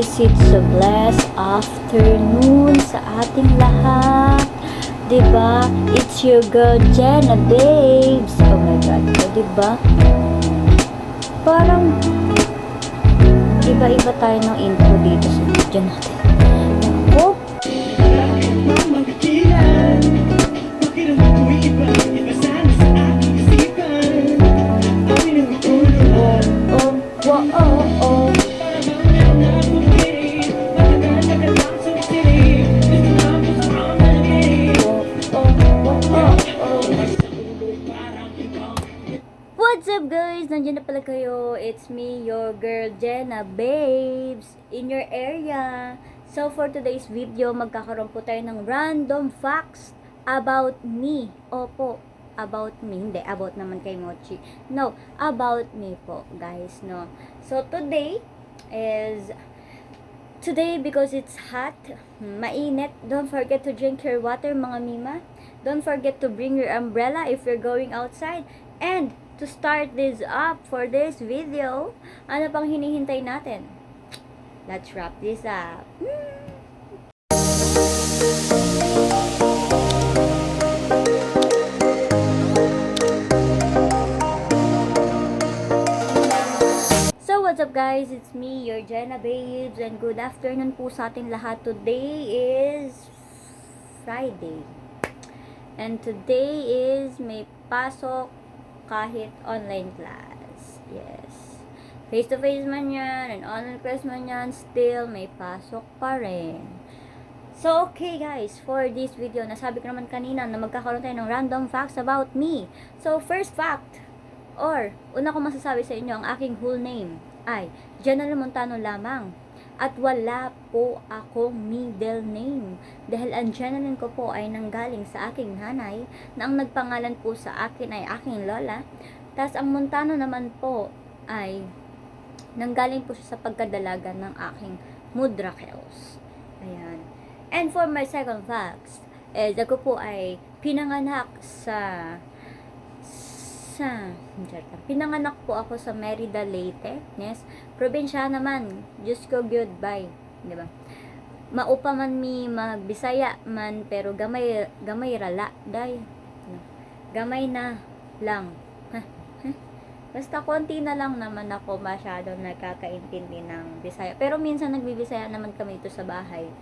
guys, it's a blessed afternoon sa ating lahat. Diba? It's your girl Jenna Babes. Oh my god, diba? Parang iba-iba tayo ng intro dito sa video natin. Ako? What's up guys? Nandiyan na pala kayo. It's me, your girl Jenna Babes in your area. So for today's video, magkakaroon po tayo ng random facts about me. Opo, about me. Hindi, about naman kay Mochi. No, about me po guys, no. So today because it's hot, mainit. Don't forget to drink your water mga mima. Don't forget to bring your umbrella if you're going outside. And to start this up for this video, ano pang hinihintay natin? Let's wrap this up. So what's up guys? It's me, your Jenna Babes, and good afternoon po sa ating lahat. Today is Friday. And today is may pasok kahit online class. Yes. Face-to-face man yan, and online class man yan, still may pasok pa rin. So, okay guys, for this video, nasabi ko naman kanina na magkakaroon tayo ng random facts about me. So, first fact, or una ko masasabi sa inyo, ang aking whole name ay Jenna Montano lamang. At wala po akong middle name. Dahil ang Jenna ko po ay nanggaling sa aking nanay, na ang nagpangalan po sa akin ay aking lola. Tapos ang Montano naman po ay nanggaling po siya sa pagkadalaga ng aking mudrakels. Ayan. And for my second facts, ako po ay pinanganak pinanganak po ako sa Merida, Leyte. Yes. Probinsya naman. Diyos ko, goodbye. Diba? Maupa man mi magbisaya man, pero gamay rala. Day. Gamay na lang. Basta konti na lang naman ako masyadong nakakaintindi ng Bisaya. Pero minsan nagbibisaya naman kami ito sa bahay.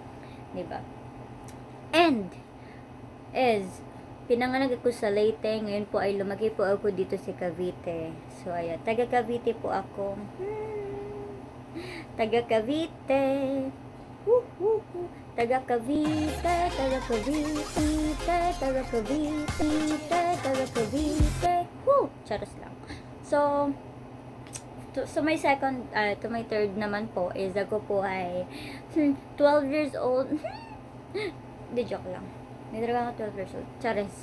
Diba? And, pinanganak ako sa Leyte. Ngayon po ay lumaki po ako dito sa Cavite. So, ayan. Taga Cavite po ako. Taga Cavite. Taga Cavite. Taga Cavite. Taga Cavite. Taga Cavite. Charos lang. So, to my third naman po is ako po ay 12 years old. Di joke lang. May talaga ako 12 years old. Charis.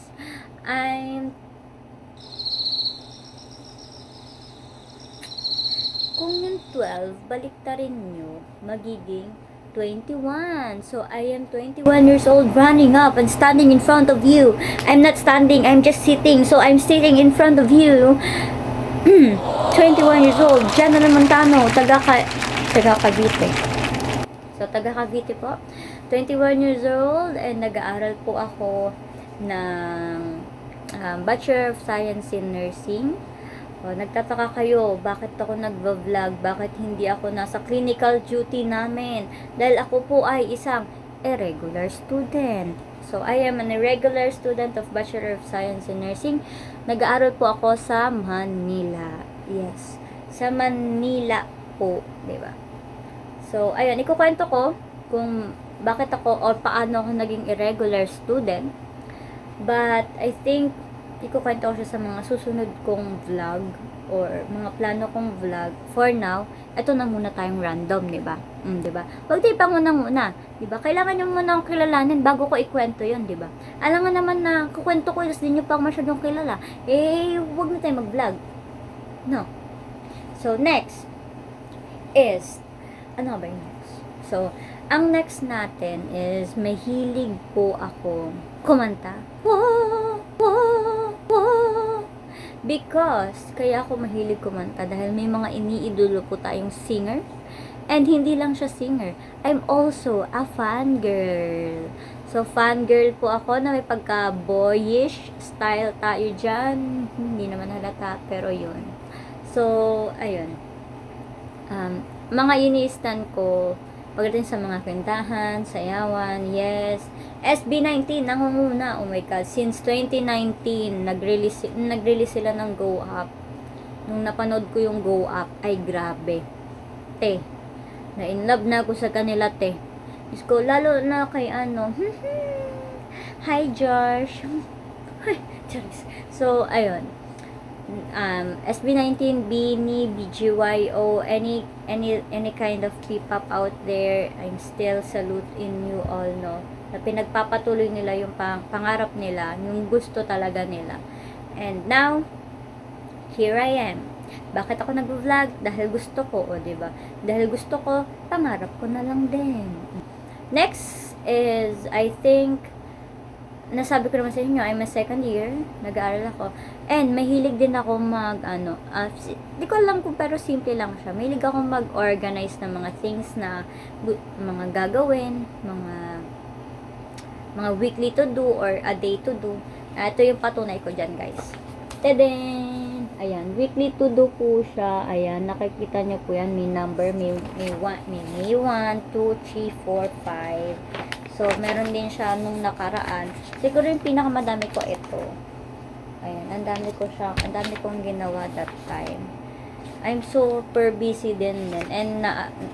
Kung yung 12, baliktarin nyo, magiging 21. So, I am 21 years old, running up and standing in front of you. I'm not standing, I'm just sitting. So, I'm sitting in front of you. 21 years old. Jenna Montano, taga Cavite. So, taga Cavite po. 21 years old, and nag-aaral po ako ng Bachelor of Science in Nursing. O, nagtataka kayo, bakit ako nag-vlog? Bakit hindi ako nasa clinical duty namin? Dahil ako po ay isang irregular student. So, I am an irregular student of Bachelor of Science in Nursing. Nag-aaral po ako sa Manila. Yes. Sa Manila po, diba? So, ayun, ikukwento ko kung bakit ako or paano ako naging irregular student. But I think ikukwento ko siya sa mga susunod kong vlog or mga plano kong vlog. For now, ito na muna tayong random, diba? Diba? Huwag tayo muna, diba? Kailangan nyo muna akong kilalanin bago ko ikwento yun, diba? Alam nga naman na kukwento ko, tapos di nyo pang masyadong kilala. Huwag na tayo mag-vlog. No. So, next is, ano ba yung next? So, ang next natin is mahilig po ako kumanta. Because, kaya ako mahilig kumanta dahil may mga iniidolo po tayong singer And hindi lang siya singer. I'm also a fangirl. So, fangirl po ako na may pagka-boyish style tayo dyan. Hindi naman halata, pero yun. So, ayun. Mga ini-stan ko, pagdating sa mga kwentahan, sayawan, yes. SB19, nangunguna, oh my God, since 2019, nag-release sila ng Go Up. Nung napanood ko yung Go Up, ay grabe. Te, na-in love na ako sa kanila, te. Diyos ko, lalo na kay ano, hi Josh. So, ayun. SB19, Beanie, BGYO, any kind of K-pop out there, I'm still salute in you all, no, na pinagpapatuloy nila yung pangarap nila, yung gusto talaga nila. And now, here I am. Bakit ako nag-vlog? Dahil gusto ko, o diba? Dahil gusto ko, pangarap ko na lang din. Next is, I think, nasabi ko naman sa inyo, I'm a second year, nag-aaral ako, and mahilig din ako di ko alam kung, pero simple lang siya, mahilig ako mag-organize ng mga things na, mga gagawin, mga weekly to do, or a day to do. Ito yung patunay ko dyan, guys. Tadeng! Ayan, weekly to do po siya. Ayan, nakikita nyo po yan, may number, may 1, 2, 3, 4, 5. So, meron din siya nung nakaraan. Siguro yung pinakamadami ko ito. Ayan, ang dami kong ginawa that time. I'm super busy din. And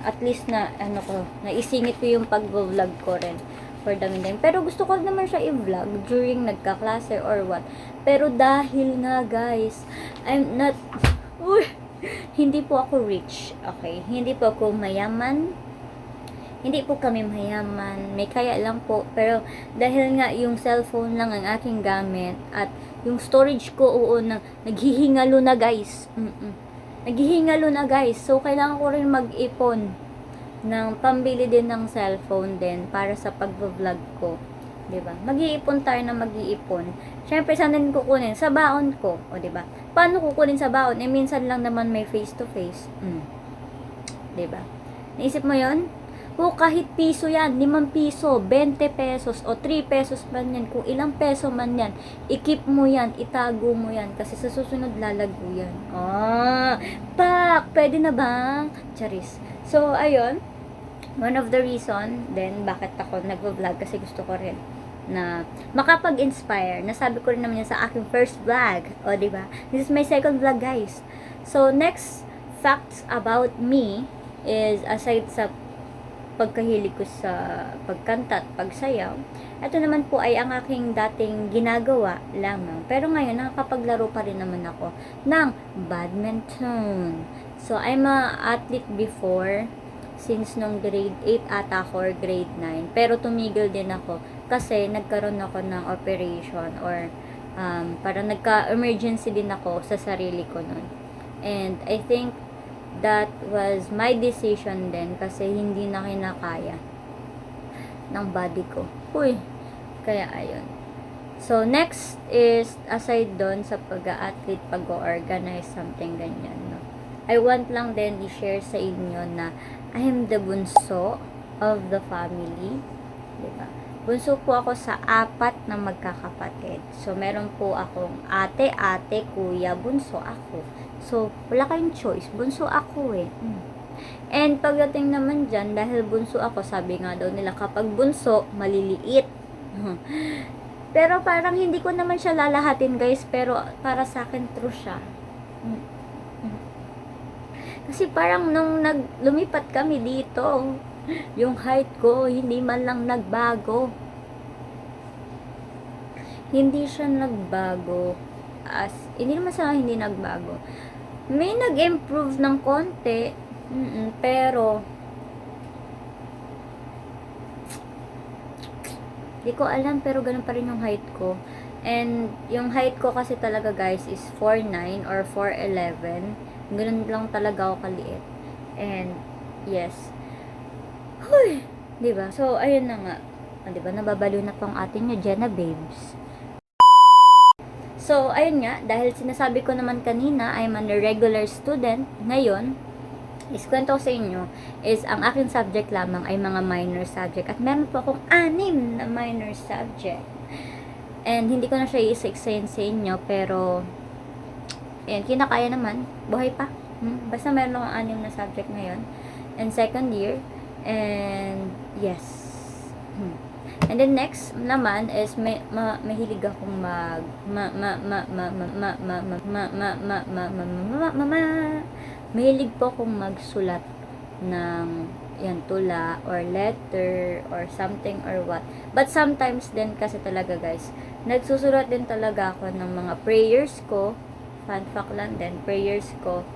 at least naisingit ko yung pag-vlog ko rin for the meantime. Pero gusto ko naman siya i-vlog during nagkaklase or what. Pero dahil nga guys, hindi po ako rich. Okay? Hindi po ako mayaman. Hindi po kami mayaman, may kaya lang po, pero dahil nga yung cellphone lang ang aking gamit, at yung storage ko, naghihingalo na guys. Naghihingalo na guys, so kailangan ko rin mag-ipon ng pambili din ng cellphone din para sa pag-vlog ko. Diba? Mag-iipon tayo na mag-iipon. Siyempre, saan din kukunin? Sa baon ko. O diba? Paano kukunin sa baon? Minsan lang naman may face to face. Diba? Naisip mo yon? Kahit piso yan, 5 piso, 20 pesos, o 3 pesos man yan, kung ilang peso man yan, i-keep mo yan, itago mo yan, kasi sa susunod lalago yan. Pwede na ba? Charis. So, ayun, one of the reason, then, bakit ako nag-vlog, kasi gusto ko rin na makapag-inspire. Nasabi ko rin naman yan sa aking first vlog. O, diba? This is my second vlog, guys. So, next facts about me is, aside sa pagkahilig ko sa pagkanta at pagsayaw, ito naman po ay ang aking dating ginagawa lamang. Pero ngayon, nakakapaglaro pa rin naman ako ng badminton. So, I'm a athlete before, since nung grade 8 ata ako, or grade 9. Pero tumigil din ako kasi nagkaroon ako ng operation, or parang nagka-emergency din ako sa sarili ko nun. And I think that was my decision din, kasi hindi na kinakaya ng body ko. Kaya ayun. So, next is, aside doon sa pag-athlete, pag-organize, something ganyan, no? I want lang din i-share sa inyo na I am the bunso of the family. Diba? Bunso po ako sa 4 na magkakapatid. So, meron po akong ate, kuya, bunso ako. So, wala kayong choice. Bunso ako eh. And pagdating naman dyan, dahil bunso ako, sabi nga daw nila, kapag bunso, maliliit. Pero parang hindi ko naman siya lalahatin, guys. Pero para sa akin, true siya. Kasi parang nung lumipat kami dito, yung height ko, hindi man lang nagbago. Hindi siya nagbago. Hindi naman sa hindi nagbago. May nag-improve ng konti. Pero, di ko alam, pero ganun pa rin yung height ko. And, yung height ko kasi talaga, guys, is 4'9" or 4'11". Ganun lang talaga ako kaliit. And, yes. Diba? So, ayun na nga. Diba? Nababaliw na pang atin nyo, Jenna Babes. So, ayun nga. Dahil sinasabi ko naman kanina, I'm a regular student. Ngayon, is kwento ko sa inyo is ang aking subject lamang ay mga minor subject at meron po akong 6 na minor subject. And hindi ko na siya i-explain sa inyo pero ayan, kinakaya naman, buhay pa. Basta meron akong 6 na subject ngayon. And second year. And yes. And then next naman is mahilig akong mahilig po akong magsulat ng yan tula or letter or something or what. But sometimes din kasi talaga guys, nagsusulat din talaga ako ng mga prayers ko. Fun fact lang din, prayers ko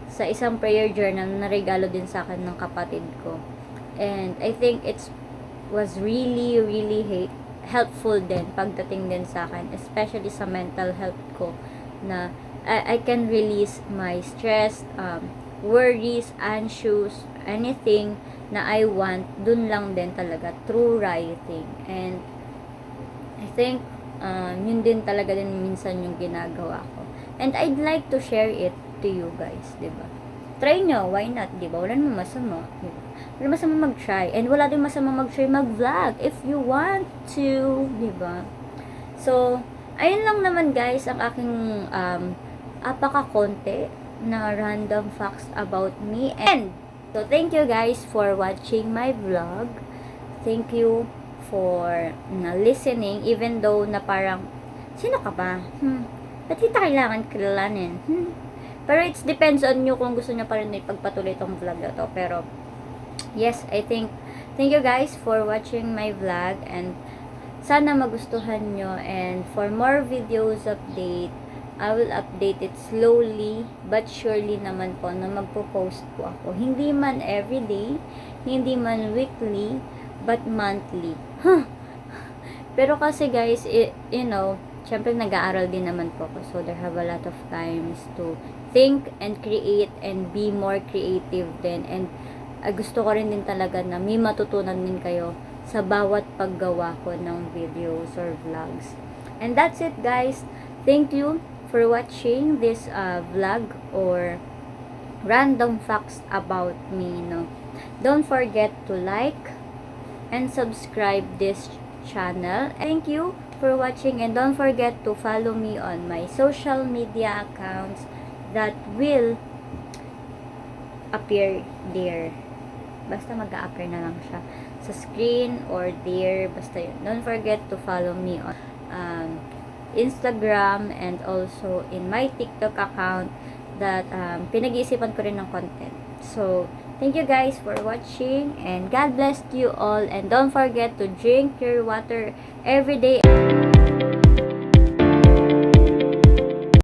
sa isang prayer journal na regalo din sa akin ng kapatid ko. And I think it's was really helpful din pagdating din sa akin, especially sa mental health ko, na I can release my stress, worries, anxious, anything na I want, dun lang din talaga through writing. And I think yun din talaga din minsan yung ginagawa ko. And I'd like to share it to you guys, 'di ba? Try nyo, why not, 'di ba? Wala namang masama, 'di ba? Wala masama mag-try, and wala din masama mag-try mag-vlog if you want to, 'di ba? So, ayun lang naman guys ang aking apaka-konti na random facts about me. And so thank you guys for watching my vlog. Thank you for listening even though na parang sino ka ba? Ba't kita kailangan kilalanin? Pero it depends on you kung gusto niya pa rin ipagpatuloy itong vlog na to. Pero, yes, I think, thank you guys for watching my vlog. And, sana magustuhan nyo. And, for more videos update, I will update it slowly, but surely naman po na magpo-post po ako. Hindi man everyday, hindi man weekly, but monthly. Pero kasi guys, you know, syempre nag-aaral din naman po ako. So, there have a lot of times to think and create and be more creative din. And gusto ko rin din talaga na may matutunan din kayo sa bawat paggawa ko ng videos or vlogs. And that's it guys. Thank you for watching this vlog or random facts about me. No? Don't forget to like and subscribe this channel. Thank you for watching, and don't forget to follow me on my social media accounts that will appear there. Basta mag-a-appear na lang siya sa screen or there, basta yun. Don't forget to follow me on Instagram and also in my TikTok account that pinag-iisipan ko rin ng content. So, thank you guys for watching, and God bless you all, and don't forget to drink your water every day.